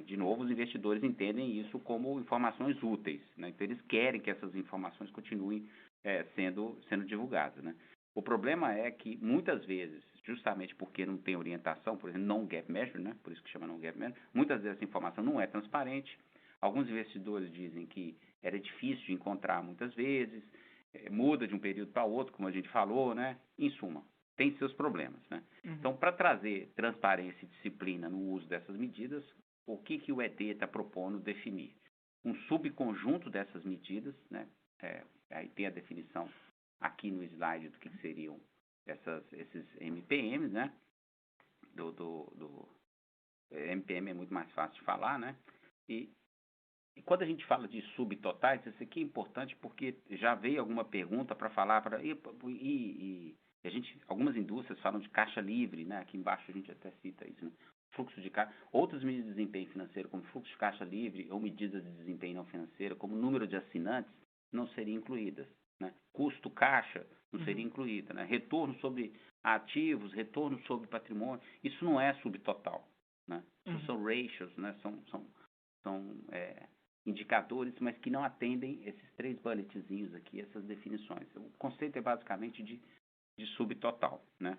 [SPEAKER 1] de novo, os investidores entendem isso como informações úteis, né? Então, eles querem que essas informações continuem sendo divulgadas, né? O problema é que, muitas vezes, justamente porque não tem orientação, por exemplo, non-GAAP measure, né? Por isso que chama non-GAAP measure, muitas vezes essa informação não é transparente. Alguns investidores dizem que era difícil de encontrar muitas vezes, muda de um período para outro, como a gente falou, né? Em suma, tem seus problemas, né? Então, para trazer transparência e disciplina no uso dessas medidas, o que o ED está propondo definir? Um subconjunto dessas medidas, né? Aí tem a definição aqui no slide do que seriam esses MPMs, né? MPM é muito mais fácil de falar, né? E quando a gente fala de subtotais, isso aqui é importante porque já veio alguma pergunta para falar, algumas indústrias falam de caixa livre, né? Aqui embaixo a gente até cita isso, né? Fluxo de caixa, outras medidas de desempenho financeiro, como fluxo de caixa livre ou medidas de desempenho não financeiro, como número de assinantes, não seriam incluídas, né? Custo caixa não seria incluída, né? Retorno sobre ativos, retorno sobre patrimônio, isso não é subtotal, né? Isso são ratios, né? São indicadores, mas que não atendem esses três bulletzinhos aqui, essas definições. O conceito é basicamente de subtotal, né?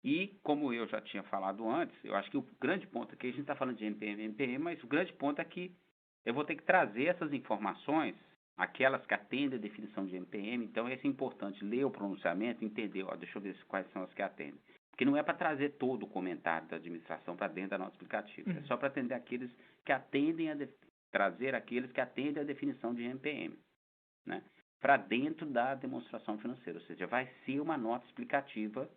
[SPEAKER 1] E, como eu já tinha falado antes, eu acho que o grande ponto aqui, a gente está falando de MPM, mas o grande ponto é que eu vou ter que trazer essas informações, aquelas que atendem a definição de MPM, então é importante ler o pronunciamento, entender, deixa eu ver quais são as que atendem. Porque não é para trazer todo o comentário da administração para dentro da nota explicativa, é só para atender aqueles que atendem trazer aqueles que atendem a definição de MPM, né? Para dentro da demonstração financeira, ou seja, vai ser uma nota explicativa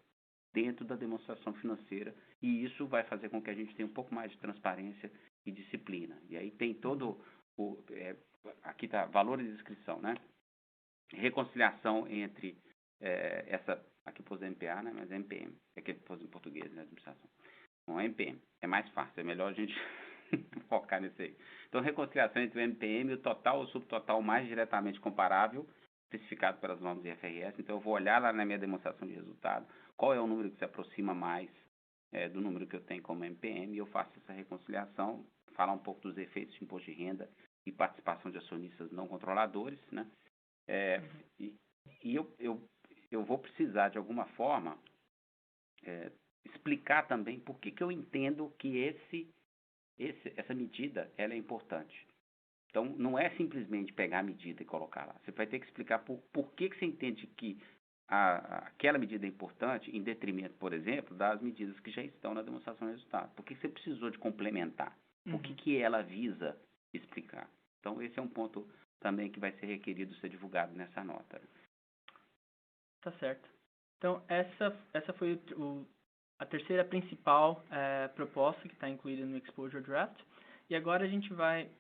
[SPEAKER 1] dentro da demonstração financeira, e isso vai fazer com que a gente tenha um pouco mais de transparência e disciplina. E aí tem todo aqui está valores de inscrição, né? Reconciliação entre aqui pôs MPA, né? Mas MPM, aqui pôs em português, né? Administração. Não, MPM, é mais fácil, é melhor a gente focar nisso aí. Então, reconciliação entre o MPM e o total ou subtotal mais diretamente comparável, especificado pelas normas de IFRS. Então, eu vou olhar lá na minha demonstração de resultado, qual é o número que se aproxima mais do número que eu tenho como MPM, e eu faço essa reconciliação, falar um pouco dos efeitos de imposto de renda e participação de acionistas não controladores, né? E eu vou precisar, de alguma forma, explicar também por que eu entendo que essa medida ela é importante. Então, não é simplesmente pegar a medida e colocar lá. Você vai ter que explicar por que você entende que aquela medida é importante em detrimento, por exemplo, das medidas que já estão na demonstração de resultado. Por que você precisou de complementar? O que ela visa explicar? Então, esse é um ponto também que vai ser requerido ser divulgado nessa nota.
[SPEAKER 2] Tá certo. Então, essa foi a terceira principal proposta que está incluída no Exposure Draft. E agora a gente vai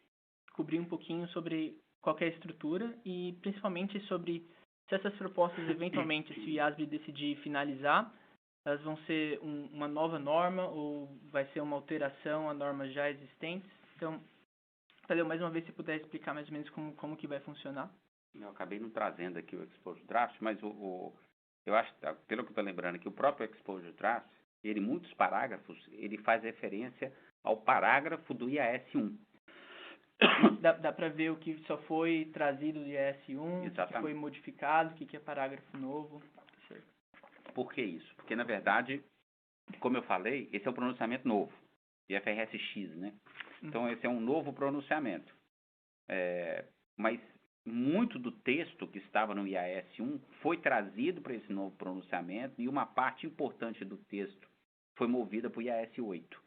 [SPEAKER 2] cobrir um pouquinho sobre qual é a estrutura e principalmente sobre se essas propostas, eventualmente, se o IASB decidir finalizar, elas vão ser uma nova norma ou vai ser uma alteração a normas já existentes. Então, Tadeu, mais uma vez, se puder explicar mais ou menos como que vai funcionar.
[SPEAKER 1] Eu acabei não trazendo aqui o Exposure Draft, mas eu acho, pelo que eu estou lembrando aqui, o próprio Exposure Draft, ele, muitos parágrafos, ele faz referência ao parágrafo do IAS 1.
[SPEAKER 2] Dá para ver o que só foi trazido do IAS 1, o que foi modificado, o que é parágrafo novo. Certo.
[SPEAKER 1] Por que isso? Porque, na verdade, como eu falei, esse é um pronunciamento novo, IFRS-X, né? Então, esse é um novo pronunciamento. Mas muito do texto que estava no IAS 1 foi trazido para esse novo pronunciamento e uma parte importante do texto foi movida para o IAS 8.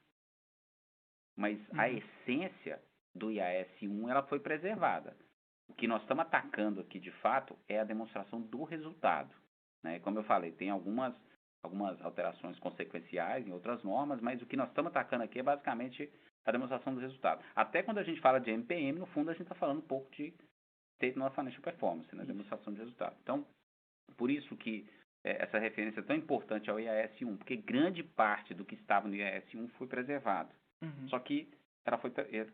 [SPEAKER 1] Mas a essência do IAS 1 ela foi preservada. O que nós estamos atacando aqui, de fato, é a demonstração do resultado, né? Como eu falei, tem algumas alterações consequenciais em outras normas, mas o que nós estamos atacando aqui é basicamente a demonstração do resultado. Até quando a gente fala de MPM, no fundo a gente está falando um pouco de State Not Financial Performance, né? Demonstração de resultado. Então, por isso que essa referência é tão importante ao IAS-1, porque grande parte do que estava no IAS-1 foi preservado. Só que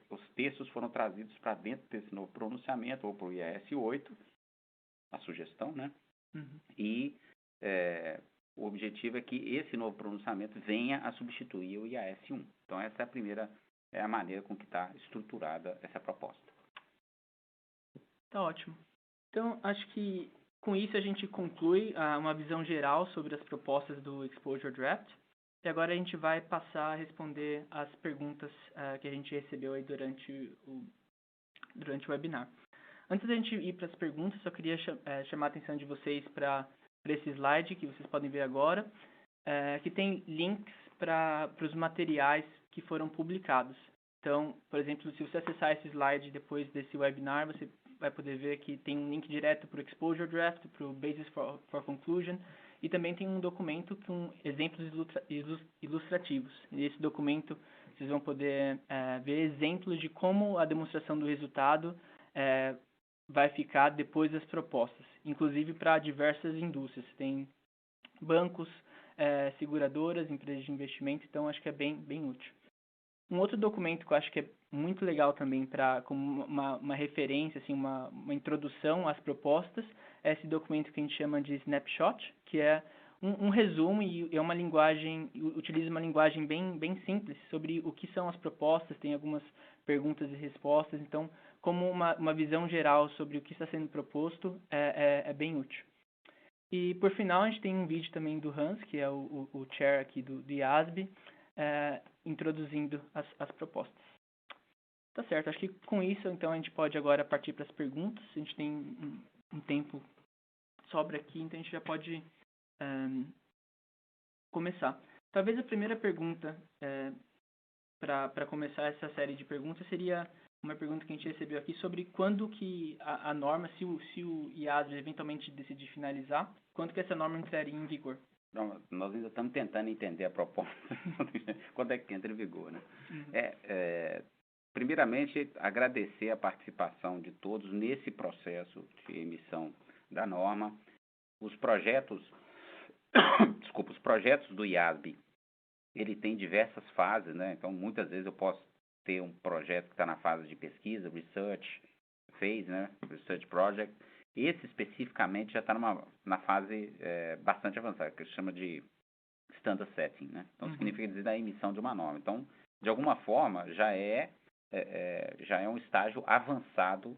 [SPEAKER 1] os textos foram trazidos para dentro desse novo pronunciamento, ou para o IAS-8, a sugestão, né? E o objetivo é que esse novo pronunciamento venha a substituir o IAS-1. Então, essa é a maneira com que está estruturada essa proposta.
[SPEAKER 2] Tá ótimo. Então, acho que com isso a gente conclui uma visão geral sobre as propostas do Exposure Draft. E agora a gente vai passar a responder as perguntas que a gente recebeu aí durante o webinar. Antes da gente ir para as perguntas, só queria chamar a atenção de vocês para esse slide que vocês podem ver agora, que tem links para os materiais que foram publicados. Então, por exemplo, se você acessar esse slide depois desse webinar, você vai poder ver que tem um link direto para o Exposure Draft, para o Basis for Conclusion, e também tem um documento com exemplos ilustrativos. Nesse documento, vocês vão poder ver exemplos de como a demonstração do resultado vai ficar depois das propostas, inclusive para diversas indústrias. Tem bancos, seguradoras, empresas de investimento, então acho que é bem útil. Um outro documento que eu acho que é muito legal também como uma referência, assim, uma introdução às propostas, é esse documento que a gente chama de Snapshot, que é um resumo e é uma linguagem, utiliza uma linguagem bem simples sobre o que são as propostas, tem algumas perguntas e respostas, então, como uma visão geral sobre o que está sendo proposto, é bem útil. E, por final, a gente tem um vídeo também do Hans, que é o chair aqui do IASB, introduzindo as propostas. Tá certo, acho que com isso, então, a gente pode agora partir para as perguntas. A gente tem um tempo sobra aqui, então a gente já pode começar. Talvez a primeira pergunta, para começar essa série de perguntas, seria uma pergunta que a gente recebeu aqui sobre quando que a norma, se o IASB eventualmente decidir finalizar, quando que essa norma entraria em vigor?
[SPEAKER 1] Não, nós ainda estamos tentando entender a proposta, quando é que entra em vigor, né? Primeiramente, agradecer a participação de todos nesse processo de emissão da norma. Os projetos do IASB, ele tem diversas fases, né? Então, muitas vezes eu posso ter um projeto que está na fase de pesquisa, research phase, né? Research project. Esse especificamente já está na fase bastante avançada, que se chama de standard setting, né? Então, significa dizer da emissão de uma norma. Então, de alguma forma, já é um estágio avançado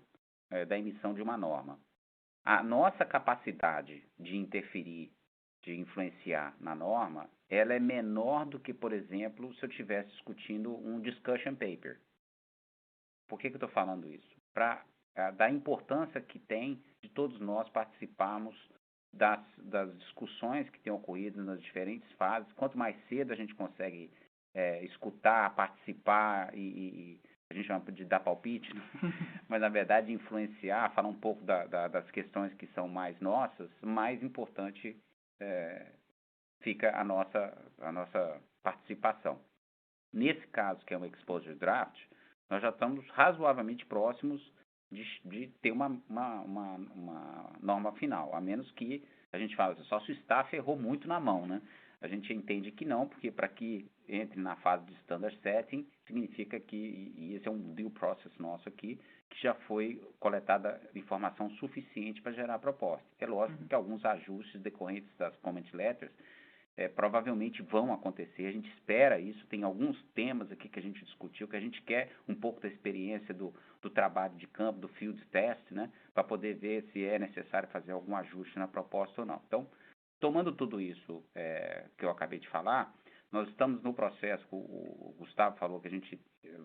[SPEAKER 1] da emissão de uma norma. A nossa capacidade de interferir, de influenciar na norma, ela é menor do que, por exemplo, se eu estivesse discutindo um discussion paper. Por que eu estou falando isso? Da importância que tem de todos nós participarmos das discussões que têm ocorrido nas diferentes fases. Quanto mais cedo a gente consegue escutar, participar e a gente chama de dar palpite, né? Mas na verdade influenciar, falar um pouco das questões que são mais nossas, mais importante fica a nossa participação. Nesse caso, que é um Exposure Draft, nós já estamos razoavelmente próximos de ter uma norma final, a menos que a gente fale, só se o staff errou muito na mão, né? A gente entende que não, porque para que entre na fase de standard setting, significa que, e esse é um due process nosso aqui, que já foi coletada informação suficiente para gerar a proposta. É lógico que alguns ajustes decorrentes das comment letters provavelmente vão acontecer, a gente espera isso, tem alguns temas aqui que a gente discutiu, que a gente quer um pouco da experiência do trabalho de campo, do field test, né, para poder ver se é necessário fazer algum ajuste na proposta ou não. Então, tomando tudo isso que eu acabei de falar, nós estamos no processo, o Gustavo falou que a gente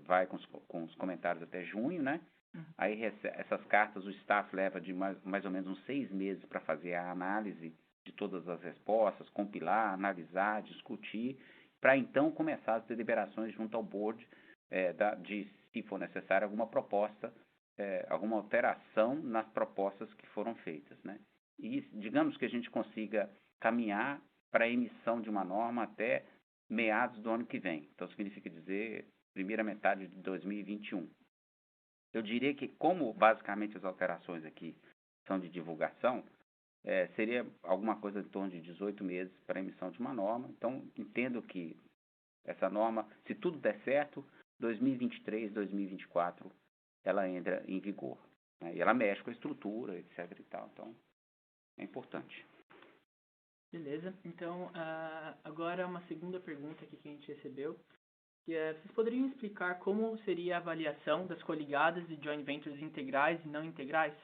[SPEAKER 1] vai com os comentários até junho, né? Aí essas cartas o staff leva de mais ou menos uns 6 meses para fazer a análise de todas as respostas, compilar, analisar, discutir, para então começar as deliberações junto ao board de, se for necessário, alguma proposta, alguma alteração nas propostas que foram feitas, né? E digamos que a gente consiga caminhar para a emissão de uma norma até meados do ano que vem. Então, significa dizer primeira metade de 2021. Eu diria que, como basicamente as alterações aqui são de divulgação, seria alguma coisa em torno de 18 meses para a emissão de uma norma. Então, entendo que essa norma, se tudo der certo, 2023, 2024, ela entra em vigor, né? E ela mexe com a estrutura, etc. e tal. Então, é importante.
[SPEAKER 2] Beleza. Então, agora uma segunda pergunta aqui que a gente recebeu, que é, vocês poderiam explicar como seria a avaliação das coligadas e joint ventures integrais e não integrais?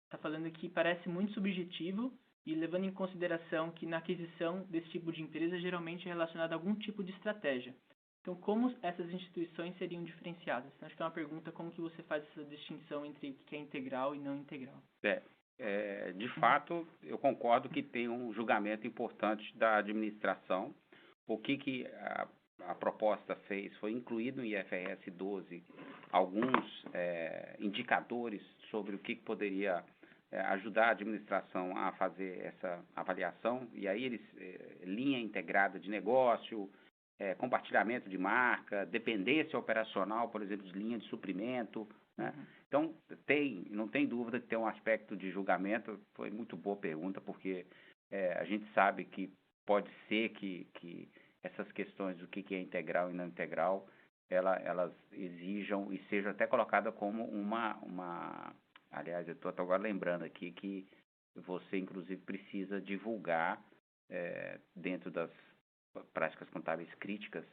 [SPEAKER 2] Está falando que parece muito subjetivo e levando em consideração que na aquisição desse tipo de empresa geralmente é relacionado a algum tipo de estratégia. Então, como essas instituições seriam diferenciadas? Acho que é uma pergunta, como que você faz essa distinção entre o que é integral e não integral?
[SPEAKER 1] De fato, eu concordo que tem um julgamento importante da administração. O que a proposta fez foi incluir no IFRS 12 alguns indicadores sobre o que poderia ajudar a administração a fazer essa avaliação. E aí eles, linha integrada de negócio, compartilhamento de marca, dependência operacional, por exemplo, de linha de suprimento, né? Então, não tem dúvida que tem um aspecto de julgamento. Foi muito boa pergunta, porque a gente sabe que pode ser que essas questões do que é integral e não integral, elas exijam e sejam até colocadas como aliás, eu estou agora lembrando aqui que você, inclusive, precisa divulgar dentro das práticas contábeis críticas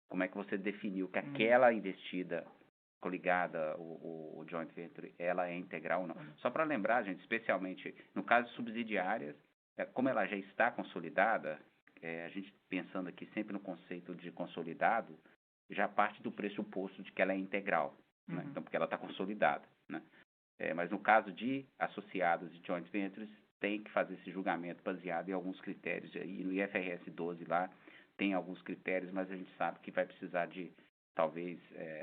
[SPEAKER 1] como é que você definiu que aquela investida coligada, o joint venture, ela é integral ou não. Só para lembrar, gente, especialmente no caso de subsidiárias, como ela já está consolidada, a gente pensando aqui sempre no conceito de consolidado, já parte do pressuposto de que ela é integral, né? Então, porque ela está consolidada, né? Mas no caso de associados e joint ventures, tem que fazer esse julgamento baseado em alguns critérios. E no IFRS 12 lá tem alguns critérios, mas a gente sabe que vai precisar de talvez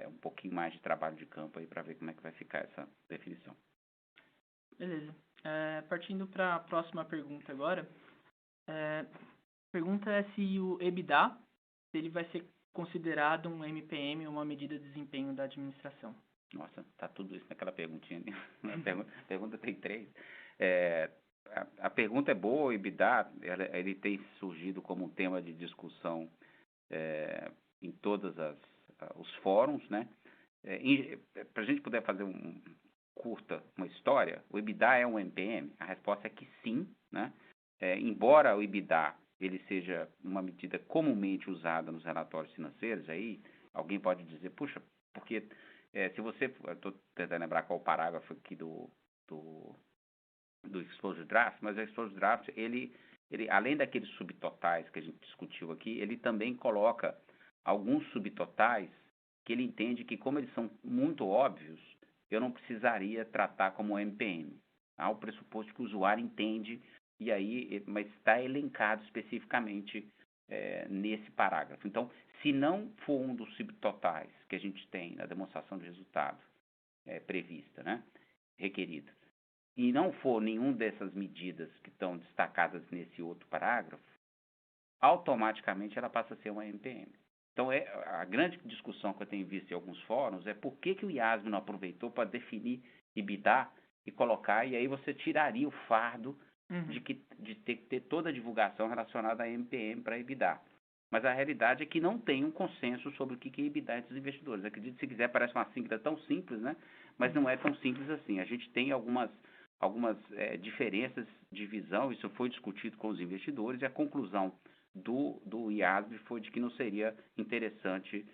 [SPEAKER 1] um pouquinho mais de trabalho de campo aí para ver como é que vai ficar essa definição.
[SPEAKER 2] Beleza. Partindo para a próxima pergunta agora. A pergunta é se o EBITDA, se ele vai ser considerado um MPM, uma medida de desempenho da administração.
[SPEAKER 1] Nossa, tá tudo isso naquela perguntinha ali. A pergunta tem 3. A pergunta é boa, o EBITDA, ele tem surgido como um tema de discussão em todos os fóruns, né? Para a gente poder fazer uma história, o EBITDA é um MPM? A resposta é que sim, né? Embora o EBITDA ele seja uma medida comumente usada nos relatórios financeiros, aí alguém pode dizer, puxa, porque se você... Estou tentando lembrar qual o parágrafo aqui do Exposure Draft, mas o Exposure Draft, ele, além daqueles subtotais que a gente discutiu aqui, ele também coloca alguns subtotais que ele entende que, como eles são muito óbvios, eu não precisaria tratar como MPM. Há o pressuposto que o usuário entende, e aí, mas está elencado especificamente nesse parágrafo. Então, se não for um dos subtotais que a gente tem na demonstração de resultado prevista, né, requerida, e não for nenhum dessas medidas que estão destacadas nesse outro parágrafo, automaticamente ela passa a ser uma MPM. Então, a grande discussão que eu tenho visto em alguns fóruns é por que o IASB não aproveitou para definir EBITDA e colocar, e aí você tiraria o fardo de ter que ter toda a divulgação relacionada a MPM para EBITDA. Mas a realidade é que não tem um consenso sobre o que é EBITDA entre os investidores. Acredito que, se quiser, parece uma sigla tão simples, né? Mas não é tão simples assim. A gente tem algumas diferenças de visão, isso foi discutido com os investidores, e a conclusão do IASB foi de que não seria interessante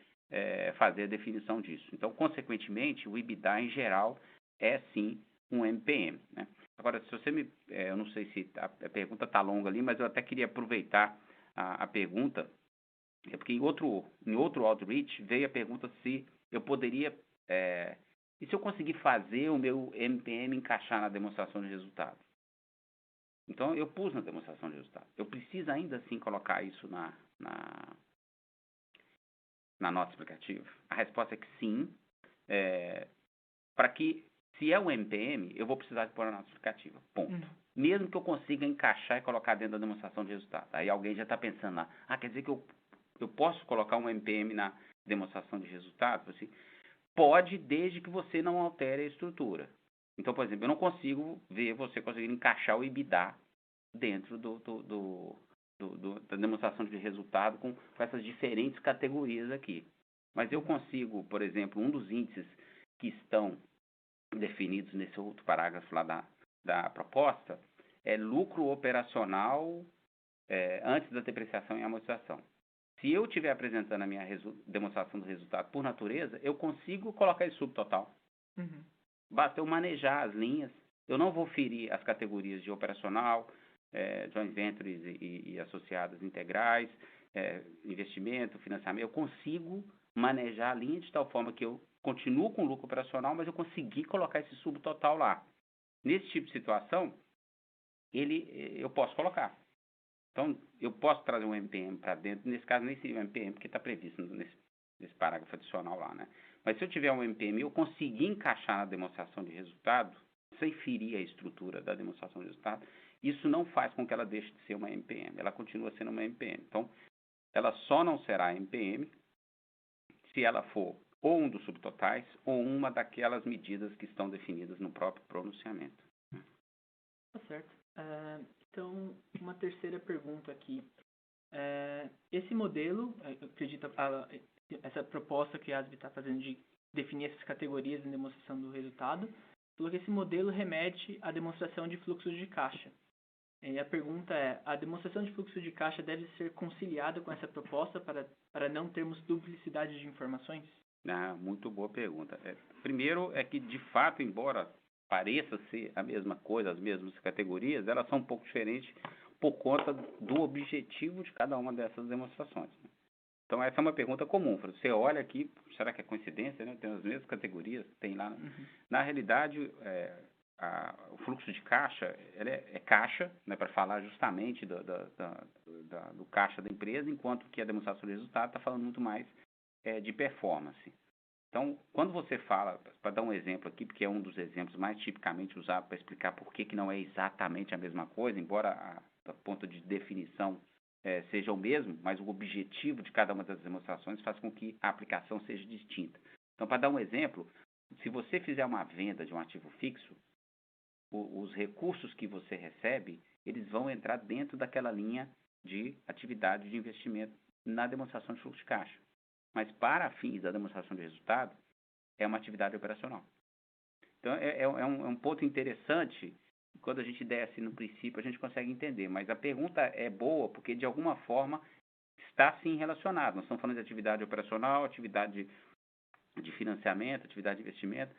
[SPEAKER 1] fazer a definição disso. Então, consequentemente, o EBITDA, em geral, é sim um MPM, né? Agora, se você eu não sei se a pergunta está longa ali, mas eu até queria aproveitar a pergunta, porque em outro outreach veio a pergunta se eu poderia, e se eu conseguir fazer o meu MPM encaixar na demonstração de resultado. Então, eu pus na demonstração de resultado. Eu preciso ainda assim colocar isso na nota explicativa? A resposta é que sim. Para que, se é um MPM, eu vou precisar de pôr na nota explicativa. Ponto. Mesmo que eu consiga encaixar e colocar dentro da demonstração de resultado. Aí alguém já está pensando lá, quer dizer que eu posso colocar um MPM na demonstração de resultado? Assim, Pode, desde que você não altere a estrutura. Então, por exemplo, eu não consigo ver você conseguir encaixar o EBITDA dentro da demonstração de resultado com essas diferentes categorias aqui. Mas eu consigo, por exemplo, um dos índices que estão definidos nesse outro parágrafo lá da proposta é lucro operacional antes da depreciação e amortização. Se eu estiver apresentando a minha demonstração do resultado por natureza, eu consigo colocar esse subtotal.
[SPEAKER 2] Uhum.
[SPEAKER 1] Basta eu manejar as linhas, eu não vou ferir as categorias de operacional, joint ventures e associadas integrais, investimento, financiamento. Eu consigo manejar a linha de tal forma que eu continuo com lucro operacional, mas eu consegui colocar esse subtotal lá. Nesse tipo de situação, eu posso colocar. Então, eu posso trazer um MPM para dentro. Nesse caso, nem seria um MPM, porque está previsto nesse parágrafo adicional lá, né? Mas se eu tiver um MPM, eu conseguir encaixar na demonstração de resultado, sem ferir a estrutura da demonstração de resultado, isso não faz com que ela deixe de ser uma MPM. Ela continua sendo uma MPM. Então, ela só não será MPM se ela for ou um dos subtotais ou uma daquelas medidas que estão definidas no próprio pronunciamento.
[SPEAKER 2] Tá certo. Então, uma terceira pergunta aqui. Esse modelo, eu acredito, essa proposta que a ASB está fazendo de definir essas categorias em demonstração do resultado, falou que esse modelo remete à demonstração de fluxo de caixa. E a pergunta é, a demonstração de fluxo de caixa deve ser conciliada com essa proposta para não termos duplicidade de informações?
[SPEAKER 1] Muito boa pergunta. Primeiro é que, de fato, embora pareça ser a mesma coisa, as mesmas categorias, elas são um pouco diferentes por conta do objetivo de cada uma dessas demonstrações. Então, essa é uma pergunta comum. Você olha aqui, será que é coincidência, né? Tem as mesmas categorias, tem lá.
[SPEAKER 2] Uhum.
[SPEAKER 1] Na realidade, o fluxo de caixa, ele é caixa, né, para falar justamente do caixa da empresa, enquanto que a demonstração de resultado está falando muito mais de performance. Então, quando você fala, para dar um exemplo aqui, porque é um dos exemplos mais tipicamente usados para explicar por que não é exatamente a mesma coisa, embora do ponto de definição seja o mesmo, mas o objetivo de cada uma das demonstrações faz com que a aplicação seja distinta. Então, para dar um exemplo, se você fizer uma venda de um ativo fixo, os recursos que você recebe, eles vão entrar dentro daquela linha de atividade de investimento na demonstração de fluxo de caixa. Mas, para fins da demonstração de resultado, é uma atividade operacional. Então, é um ponto interessante. Quando a gente desce no princípio, a gente consegue entender. Mas a pergunta é boa porque, de alguma forma, está sim relacionado. Nós estamos falando de atividade operacional, atividade de financiamento, atividade de investimento.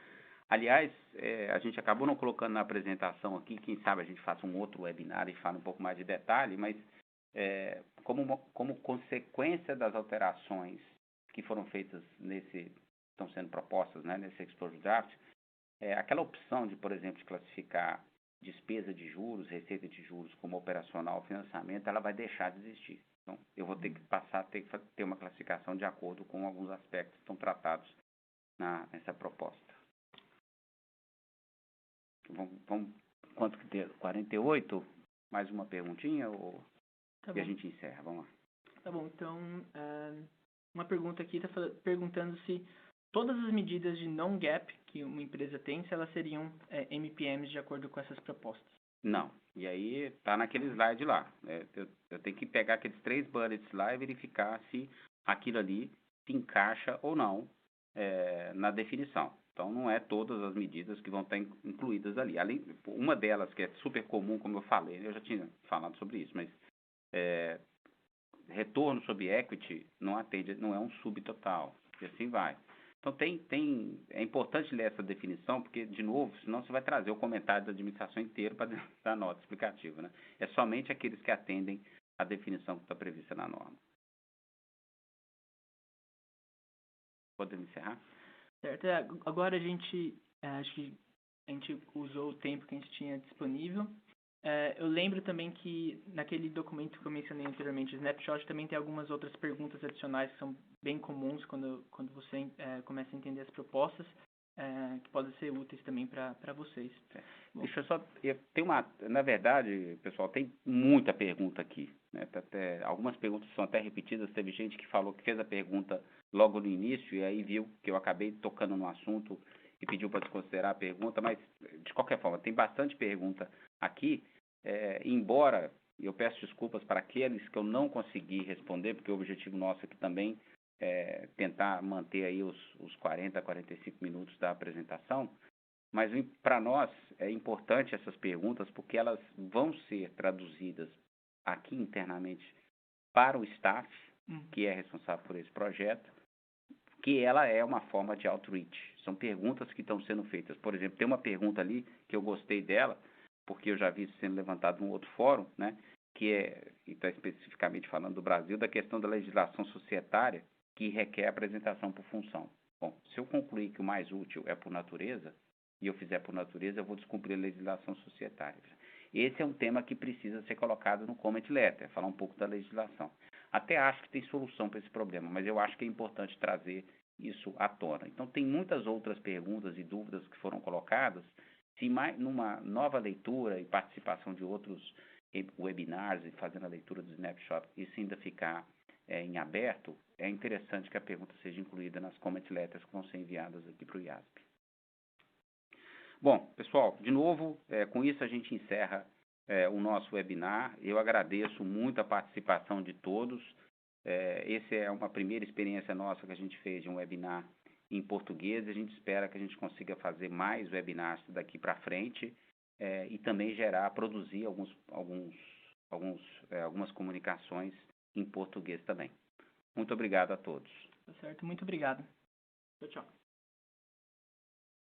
[SPEAKER 1] Aliás, a gente acabou não colocando na apresentação aqui, quem sabe a gente faça um outro webinar e fale um pouco mais de detalhe, mas como consequência das alterações que foram feitas estão sendo propostas, né, nesse exposure draft, aquela opção de, por exemplo, de classificar despesa de juros, receita de juros como operacional, financiamento, ela vai deixar de existir. Então, eu vou ter que passar a ter uma classificação de acordo com alguns aspectos que estão tratados nessa proposta. Vamos quanto que tem? 48? Mais uma perguntinha ou
[SPEAKER 2] Tá
[SPEAKER 1] e
[SPEAKER 2] bom.
[SPEAKER 1] a gente encerra? Vamos lá.
[SPEAKER 2] Tá bom, então, uma pergunta aqui está perguntando se todas as medidas de non-gap que uma empresa tem, se elas seriam MPMs de acordo com essas propostas.
[SPEAKER 1] Não. E aí está naquele slide lá. Eu tenho que pegar aqueles 3 bullets lá e verificar se aquilo ali se encaixa ou não na definição. Então, não é todas as medidas que vão estar incluídas ali. Uma delas, que é super comum, como eu falei, eu já tinha falado sobre isso, mas retorno sobre equity não é um subtotal, e assim vai. Então, é importante ler essa definição, porque, de novo, senão você vai trazer o comentário da administração inteiro para dar nota explicativa, né? É somente aqueles que atendem à definição que está prevista na norma. Podemos encerrar?
[SPEAKER 2] Certo. Agora acho que a gente usou o tempo que a gente tinha disponível. Eu lembro também que naquele documento que eu mencionei anteriormente, o Snapshot, também tem algumas outras perguntas adicionais que são bem comuns quando você começa a entender as propostas, que podem ser úteis também para vocês.
[SPEAKER 1] Deixa eu só... Na verdade, pessoal, tem muita pergunta aqui, né? Algumas perguntas são até repetidas. Teve gente que falou que fez a pergunta logo no início, e aí viu que eu acabei tocando no assunto e pediu para desconsiderar a pergunta, mas, de qualquer forma, tem bastante pergunta aqui, embora eu peço desculpas para aqueles que eu não consegui responder, porque o objetivo nosso aqui também é tentar manter aí os 40, 45 minutos da apresentação, mas para nós é importante essas perguntas porque elas vão ser traduzidas aqui internamente para o staff, que é responsável por esse projeto, que ela é uma forma de outreach. São perguntas que estão sendo feitas. Por exemplo, tem uma pergunta ali que eu gostei dela, porque eu já vi isso sendo levantado num outro fórum, né, que e está especificamente falando do Brasil, da questão da legislação societária que requer apresentação por função. Bom, se eu concluir que o mais útil é por natureza, e eu fizer por natureza, eu vou descumprir a legislação societária. Esse é um tema que precisa ser colocado no comment letter, falar um pouco da legislação. Até acho que tem solução para esse problema, mas eu acho que é importante trazer isso à tona. Então, tem muitas outras perguntas e dúvidas que foram colocadas. Se numa nova leitura e participação de outros webinars e fazendo a leitura do snapshot, isso ainda ficar em aberto, é interessante que a pergunta seja incluída nas comment letters que vão ser enviadas aqui para o IASP. Bom, pessoal, de novo, com isso a gente encerra o nosso webinar. Eu agradeço muito a participação de todos. Essa é uma primeira experiência nossa que a gente fez de um webinar em português. A gente espera que a gente consiga fazer mais webinars daqui para frente e também produzir algumas comunicações em português também. Muito obrigado a todos.
[SPEAKER 2] Tá certo, muito obrigado. Tchau, tchau.